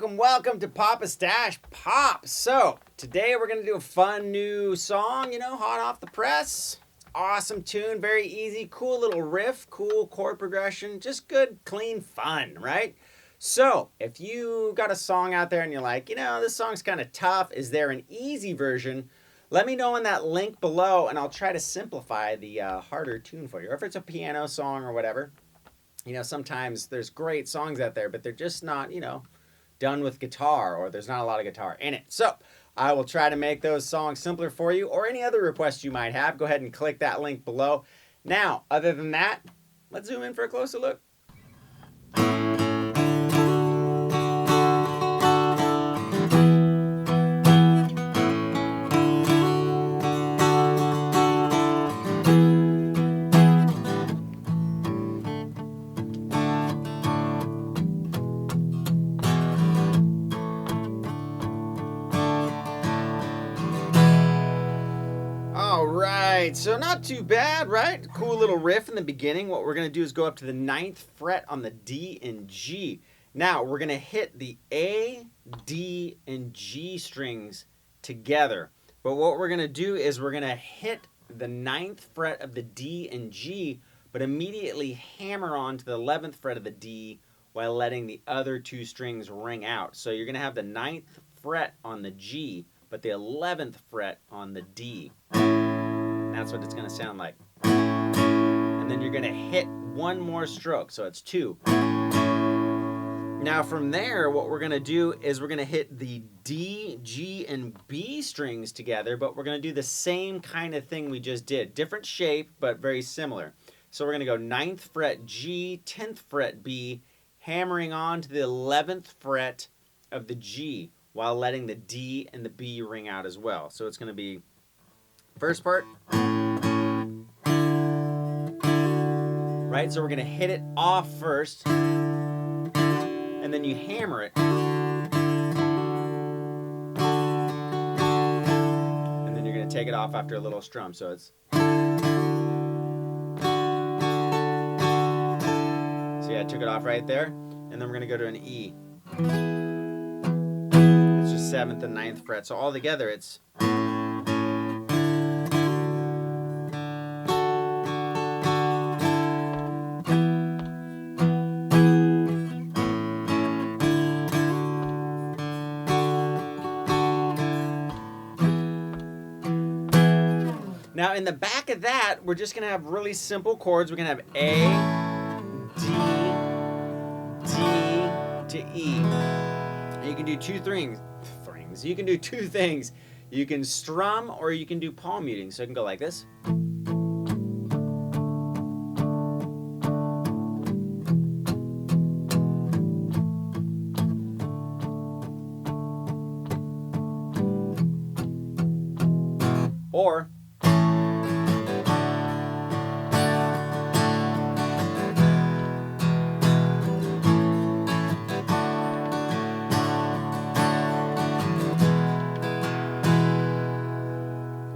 welcome to PapastachePop. So, today we're going to do a fun new song, hot off the press. Awesome tune, very easy, cool little riff, cool chord progression, just good, clean fun, right? So, if you got a song out there and you're like, this song's kind of tough, is there an easy version? Let me know in that link below and I'll try to simplify the harder tune for you. Or if it's a piano song or whatever. Sometimes there's great songs out there, but they're just not, done with guitar, or there's not a lot of guitar in it. So I will try to make those songs simpler for you, or any other requests you might have. Go ahead and click that link below. Now, other than that, let's zoom in for a closer look. Alright, so not too bad, right? Cool little riff in the beginning. What we're going to do is go up to the 9th fret on the D and G. Now, we're going to hit the A, D, and G strings together. But what we're going to do is we're going to hit the 9th fret of the D and G, but immediately hammer on to the 11th fret of the D while letting the other two strings ring out. So you're going to have the 9th fret on the G, but the 11th fret on the D. That's what it's going to sound like. And then you're going to hit one more stroke, so it's 2. Now from there, what we're going to do is we're going to hit the D, G, and B strings together, but we're going to do the same kind of thing we just did. Different shape, but very similar. So we're going to go 9th fret G, 10th fret B, hammering on to the 11th fret of the G, while letting the D and the B ring out as well. So it's going to be first part, right? So we're going to hit it off first, and then you hammer it, and then you're going to take it off after a little strum. So it's, so yeah, I took it off right there, and then we're going to go to an E. 7th and 9th fret. So all together it's now in the back of that, we're just gonna have really simple chords. We're gonna have A, D, D to E. And you can do two things. You can do two things. You can strum or you can do palm muting. So it can go like this. Or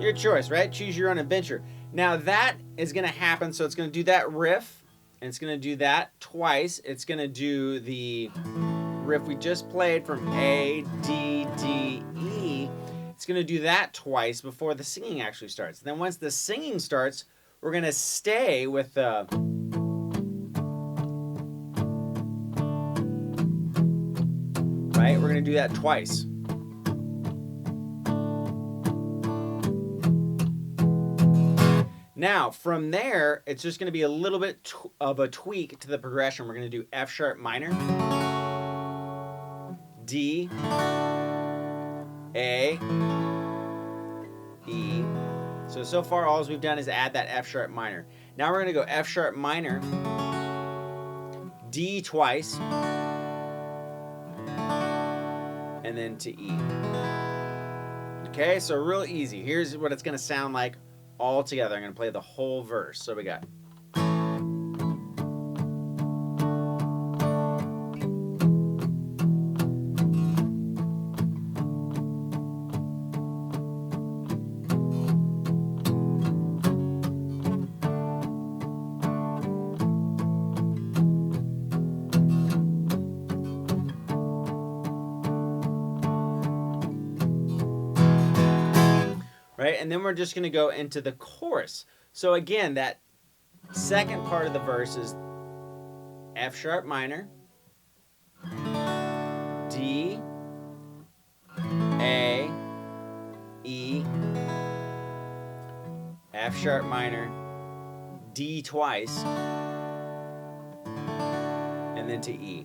your choice, right? Choose your own adventure. Now that is going to happen, so it's going to do that riff, and it's going to do that twice. It's going to do the riff we just played from A, D, D, E. It's going to do that twice before the singing actually starts. Then once the singing starts, we're going to stay with the right? We're going to do that twice. Now, from there, it's just going to be a little bit of a tweak to the progression. We're going to do F sharp minor, D, A, E. So far all we've done is add that F sharp minor. Now we're going to go F sharp minor, D twice, and then to E. Okay, so real easy. Here's what it's going to sound like all together. I'm going to play the whole verse. So we got right? And then we're just going to go into the chorus. So again, that second part of the verse is F sharp minor, D, A, E, F sharp minor, D twice, and then to E,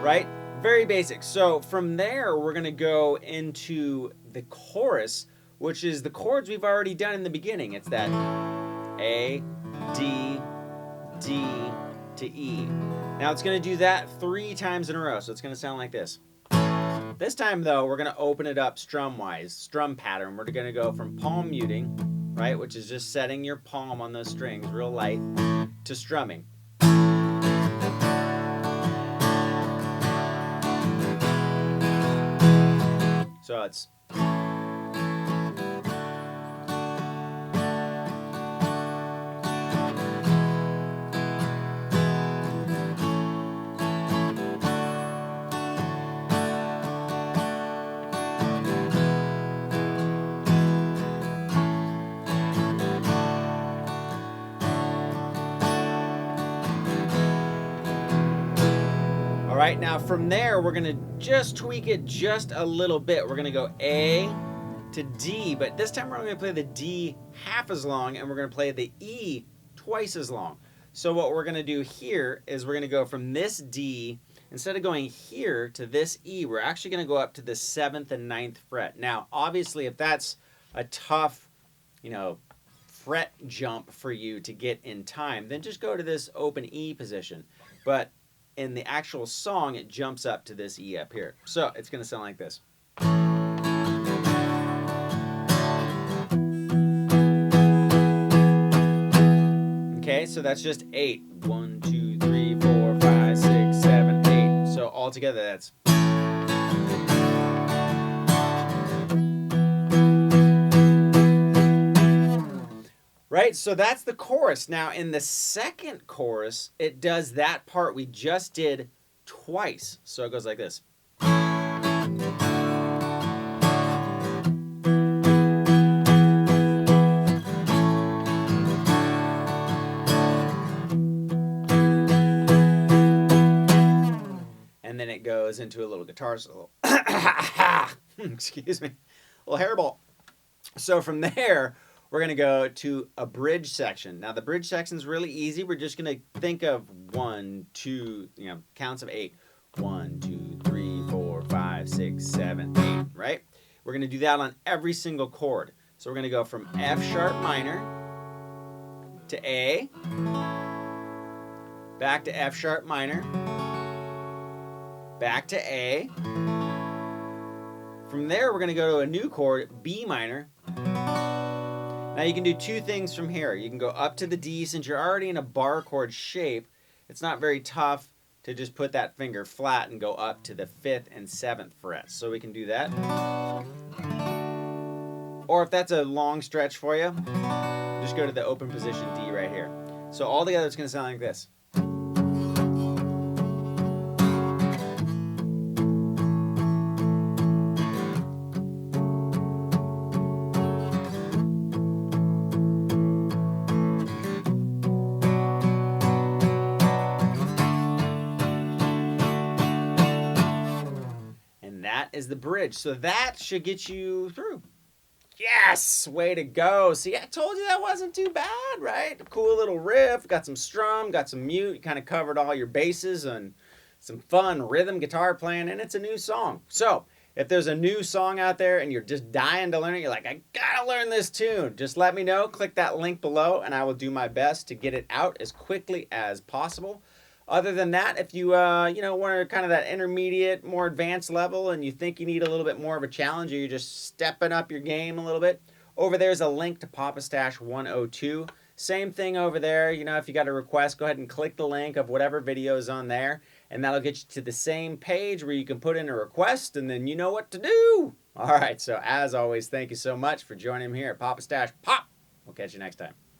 right? Very basic. So from there, we're going to go into the chorus, which is the chords we've already done in the beginning. It's that A, D, D to E. Now it's going to do that 3 times in a row, so it's going to sound like this. This time, though, we're going to open it up strum-wise, strum pattern. We're going to go from palm muting, right, which is just setting your palm on those strings real light, to strumming. So it's... All right, now from there, we're going to just tweak it just a little bit. We're going to go A to D, but this time we're going to play the D half as long, and we're going to play the E twice as long. So what we're going to do here is we're going to go from this D, instead of going here to this E, we're actually going to go up to the 7th and 9th fret. Now, obviously, if that's a tough, fret jump for you to get in time, then just go to this open E position. But in the actual song, it jumps up to this E up here. So it's going to sound like this. Okay, so that's just 8. 1, 2, 3, 4, 5, 6, 7, 8. So all together, that's... Right, so that's the chorus. Now, in the second chorus, it does that part we just did twice. So it goes like this. And then it goes into a little guitar solo. Excuse me. A little hairball. So from there, we're going to go to a bridge section. Now, the bridge section is really easy. We're just going to think of 1, 2, counts of 8. 1, 2, 3, 4, 5, 6, 7, 8, right? We're going to do that on every single chord. So we're going to go from F sharp minor to A, back to F sharp minor, back to A. From there, we're going to go to a new chord, B minor. Now you can do 2 things from here. You can go up to the D. Since you're already in a bar chord shape, it's not very tough to just put that finger flat and go up to the 5th and 7th frets. So we can do that. Or if that's a long stretch for you, just go to the open position D right here. So all together it's going to sound like this. Is the bridge. So that should get you through. Yes! Way to go. See, I told you that wasn't too bad, right? Cool little riff. Got some strum, got some mute. You kind of covered all your bases and some fun rhythm guitar playing, and it's a new song. So if there's a new song out there and you're just dying to learn it, you're like, I gotta learn this tune. Just let me know. Click that link below, and I will do my best to get it out as quickly as possible. Other than that, if you want kind of that intermediate, more advanced level and you think you need a little bit more of a challenge or you're just stepping up your game a little bit, over there's a link to Papastache 102. Same thing over there. If you got a request, go ahead and click the link of whatever video is on there, and that'll get you to the same page where you can put in a request, and then you know what to do. All right, so as always, thank you so much for joining me here at PapastachePop. We'll catch you next time.